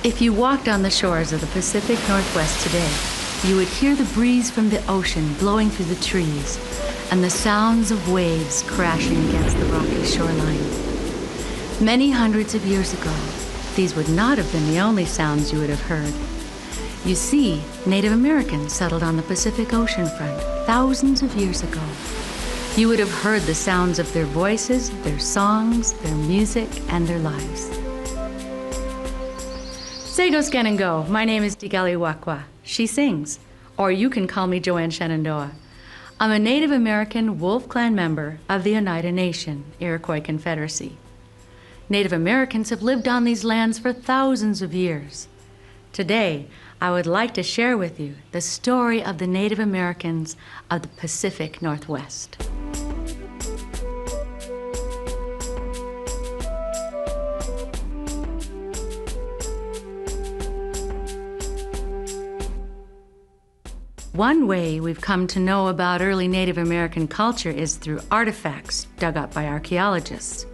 If you walked on the shores of the Pacific Northwest today, you would hear the breeze from the ocean blowing through the trees and the sounds of waves crashing against the rocky shoreline. Many hundreds of years ago, these would not have been the only sounds you would have heard. You see, Native Americans settled on the Pacific Ocean front thousands of years ago. You would have heard the sounds of their voices, their songs, their music, and their lives. Say go scan and go. My name is Digali Wakwa. She sings. Or you can call me Joanne Shenandoah. I'm a Native American Wolf Clan member of the Oneida Nation, Iroquois Confederacy. Native Americans have lived on these lands for thousands of years. Today, I would like to share with you the story of the Native Americans of the Pacific Northwest. One way we've come to know about early Native American culture is through artifacts dug up by archaeologists.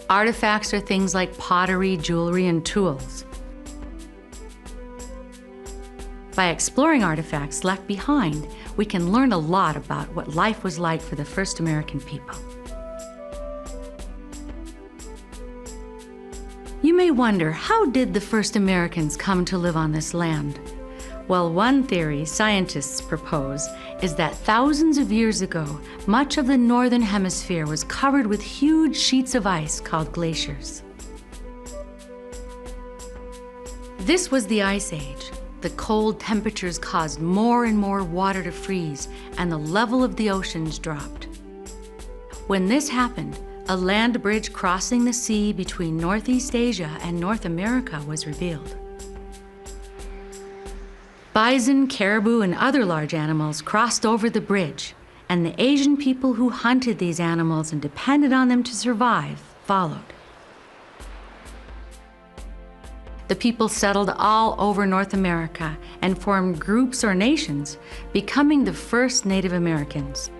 Artifacts are things like pottery, jewelry, and tools. By exploring artifacts left behind, we can learn a lot about what life was like for the first American people. You may wonder, how did the first Americans come to live on this land? Well, one theory scientists propose is that thousands of years ago, much of the northern hemisphere was covered with huge sheets of ice called glaciers. This was the Ice Age. The cold temperatures caused more and more water to freeze, and the level of the oceans dropped. When this happened, a land bridge crossing the sea between Northeast Asia and North America was revealed. Bison, caribou, and other large animals crossed over the bridge, and the Asian people who hunted these animals and depended on them to survive followed. The people settled all over North America and formed groups or nations, becoming the first Native Americans.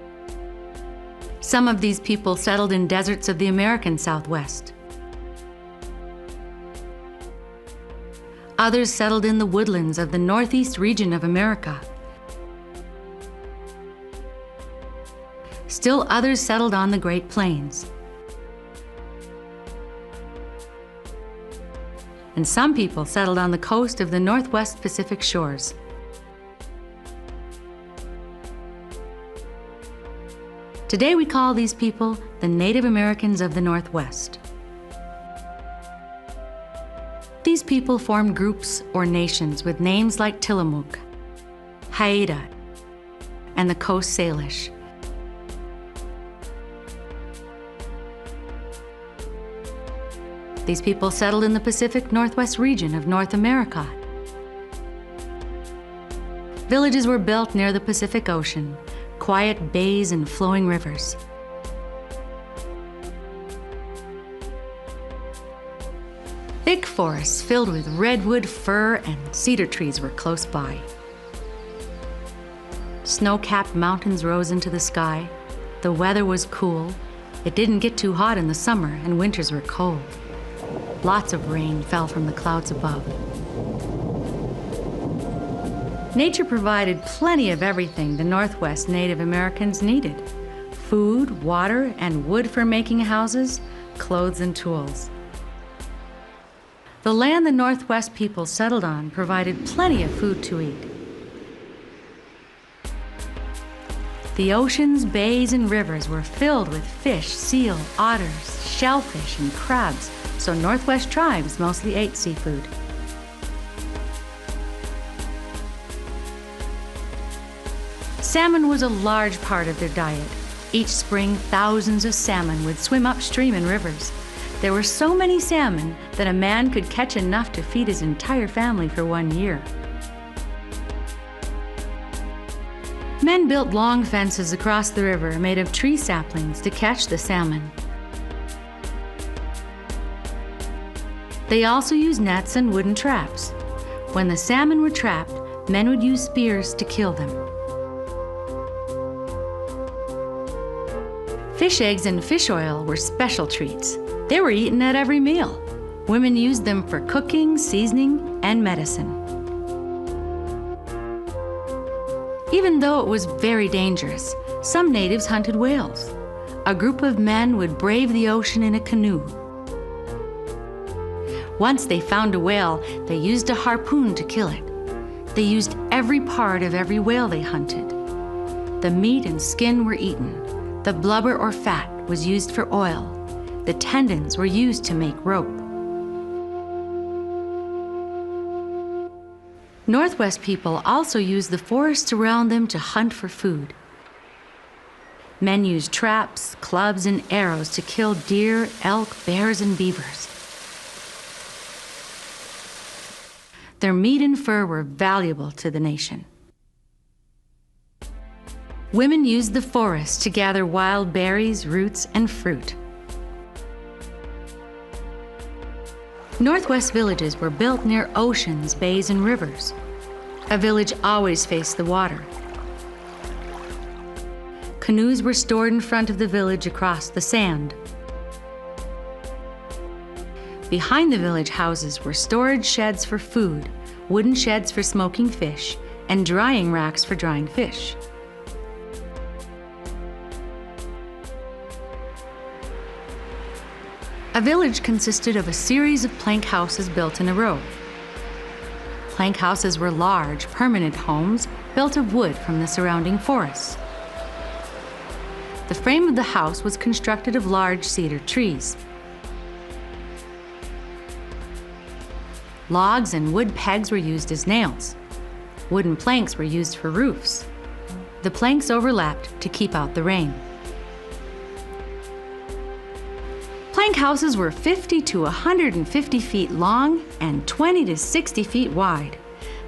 Some of these people settled in deserts of the American Southwest. Others settled in the woodlands of the Northeast region of America. Still others settled on the Great Plains. And some people settled on the coast of the Northwest Pacific shores. Today we call these people the Native Americans of the Northwest. These people formed groups or nations with names like Tillamook, Haida, and the Coast Salish. These people settled in the Pacific Northwest region of North America. Villages were built near the Pacific Ocean, quiet bays and flowing rivers. Thick forests filled with redwood, fir, and cedar trees were close by. Snow-capped mountains rose into the sky. The weather was cool. It didn't get too hot in the summer, and winters were cold. Lots of rain fell from the clouds above. Nature provided plenty of everything the Northwest Native Americans needed: food, water, and wood for making houses, clothes, and tools. The land the Northwest people settled on provided plenty of food to eat. The oceans, bays, and rivers were filled with fish, seal, otters, shellfish, and crabs, so Northwest tribes mostly ate seafood. Salmon was a large part of their diet. Each spring, thousands of salmon would swim upstream in rivers. There were so many salmon that a man could catch enough to feed his entire family for 1 year. Men built long fences across the river made of tree saplings to catch the salmon. They also used nets and wooden traps. When the salmon were trapped, men would use spears to kill them. Fish eggs and fish oil were special treats. They were eaten at every meal. Women used them for cooking, seasoning, and medicine. Even though it was very dangerous, some natives hunted whales. A group of men would brave the ocean in a canoe. Once they found a whale, they used a harpoon to kill it. They used every part of every whale they hunted. The meat and skin were eaten. The blubber or fat was used for oil. The tendons were used to make rope. Northwest people also used the forests around them to hunt for food. Men used traps, clubs, and arrows to kill deer, elk, bears, and beavers. Their meat and fur were valuable to the nation. Women used the forest to gather wild berries, roots, and fruit. Northwest villages were built near oceans, bays, and rivers. A village always faced the water. Canoes were stored in front of the village across the sand. Behind the village houses were storage sheds for food, wooden sheds for smoking fish, and drying racks for drying fish. A village consisted of a series of plank houses built in a row. Plank houses were large, permanent homes built of wood from the surrounding forests. The frame of the house was constructed of large cedar trees. Logs and wood pegs were used as nails. Wooden planks were used for roofs. The planks overlapped to keep out the rain. Plank houses were 50 to 150 feet long and 20 to 60 feet wide.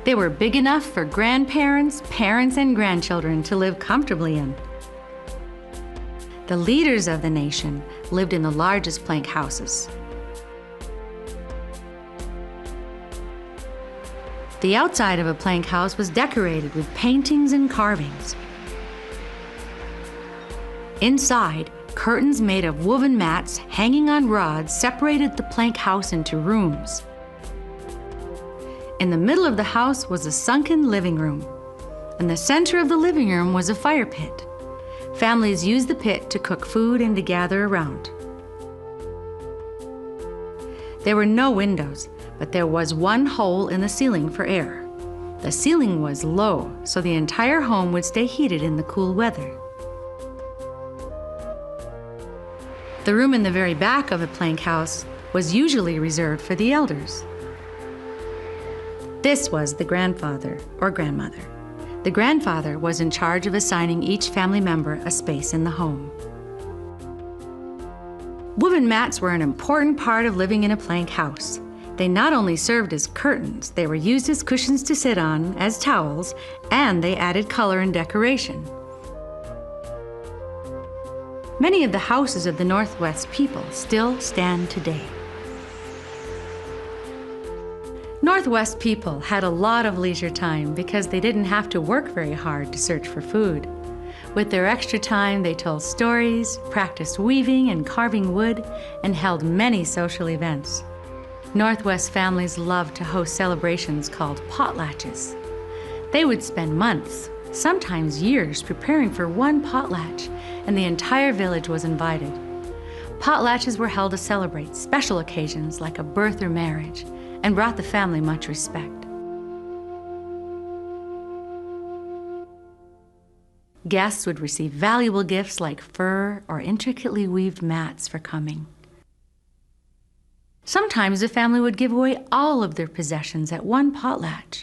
They were big enough for grandparents, parents, and grandchildren to live comfortably in. The leaders of the nation lived in the largest plank houses. The outside of a plank house was decorated with paintings and carvings. Inside, curtains made of woven mats hanging on rods separated the plank house into rooms. In the middle of the house was a sunken living room. In the center of the living room was a fire pit. Families used the pit to cook food and to gather around. There were no windows, but there was one hole in the ceiling for air. The ceiling was low, so the entire home would stay heated in the cool weather. The room in the very back of a plank house was usually reserved for the elders. This was the grandfather or grandmother. The grandfather was in charge of assigning each family member a space in the home. Woven mats were an important part of living in a plank house. They not only served as curtains, they were used as cushions to sit on, as towels, and they added color and decoration. Many of the houses of the Northwest people still stand today. Northwest people had a lot of leisure time because they didn't have to work very hard to search for food. With their extra time, they told stories, practiced weaving and carving wood, and held many social events. Northwest families loved to host celebrations called potlatches. They would spend months, sometimes years, preparing for one potlatch, and the entire village was invited. Potlatches were held to celebrate special occasions like a birth or marriage, and brought the family much respect. Guests would receive valuable gifts like fur or intricately weaved mats for coming. Sometimes the family would give away all of their possessions at one potlatch.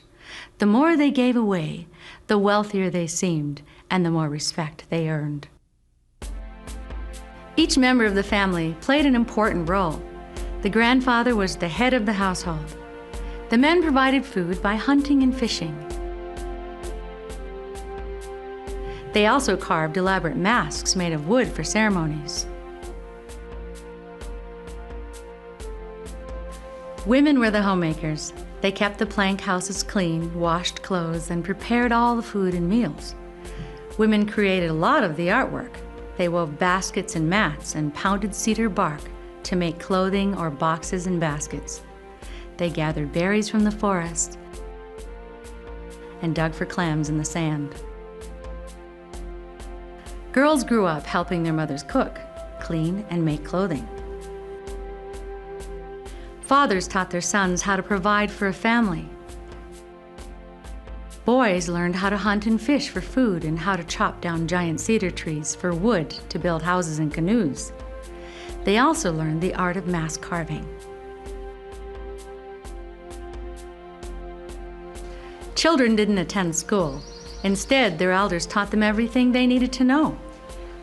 The more they gave away, the wealthier they seemed, and the more respect they earned. Each member of the family played an important role. The grandfather was the head of the household. The men provided food by hunting and fishing. They also carved elaborate masks made of wood for ceremonies. Women were the homemakers. They kept the plank houses clean, washed clothes, and prepared all the food and meals. Women created a lot of the artwork. They wove baskets and mats and pounded cedar bark to make clothing or boxes and baskets. They gathered berries from the forest and dug for clams in the sand. Girls grew up helping their mothers cook, clean, and make clothing. Fathers taught their sons how to provide for a family. Boys learned how to hunt and fish for food and how to chop down giant cedar trees for wood to build houses and canoes. They also learned the art of mask carving. Children didn't attend school. Instead, their elders taught them everything they needed to know.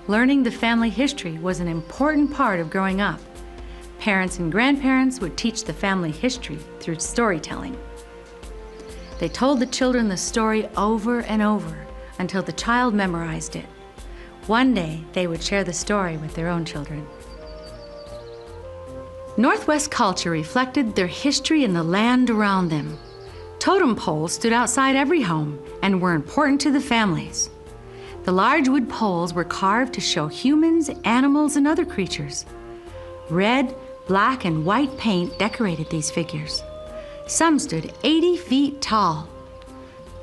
Learning the family history was an important part of growing up. Parents and grandparents would teach the family history through storytelling. They told the children the story over and over until the child memorized it. One day, they would share the story with their own children. Northwest culture reflected their history and the land around them. Totem poles stood outside every home and were important to the families. The large wood poles were carved to show humans, animals, and other creatures. Red, black, and white paint decorated these figures. Some stood 80 feet tall.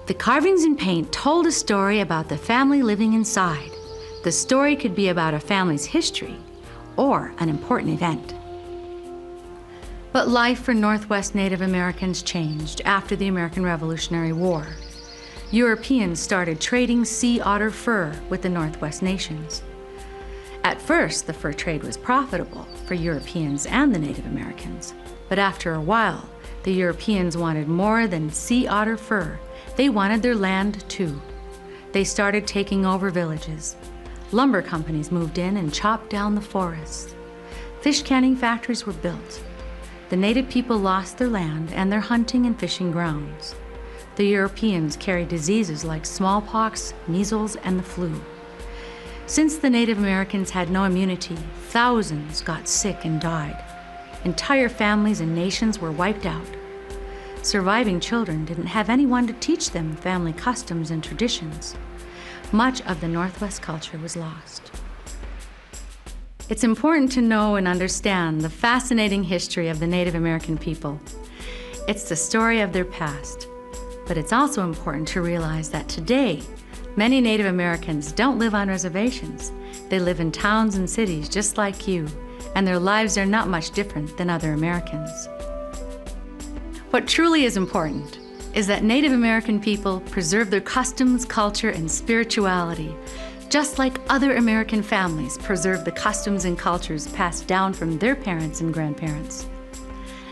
The carvings and paint told a story about the family living inside. The story could be about a family's history or an important event. But life for Northwest Native Americans changed after the American Revolutionary War. Europeans started trading sea otter fur with the Northwest nations. At first, the fur trade was profitable for Europeans and the Native Americans. But after a while, the Europeans wanted more than sea otter fur. They wanted their land too. They started taking over villages. Lumber companies moved in and chopped down the forests. Fish canning factories were built. The Native people lost their land and their hunting and fishing grounds. The Europeans carried diseases like smallpox, measles, and the flu. Since the Native Americans had no immunity, thousands got sick and died. Entire families and nations were wiped out. Surviving children didn't have anyone to teach them family customs and traditions. Much of the Northwest culture was lost. It's important to know and understand the fascinating history of the Native American people. It's the story of their past, but it's also important to realize that today, many Native Americans don't live on reservations. They live in towns and cities just like you, and their lives are not much different than other Americans. What truly is important is that Native American people preserve their customs, culture, and spirituality, just like other American families preserve the customs and cultures passed down from their parents and grandparents.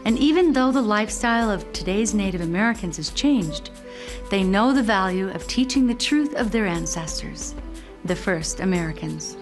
And even though the lifestyle of today's Native Americans has changed, they know the value of teaching the truth of their ancestors, the first Americans.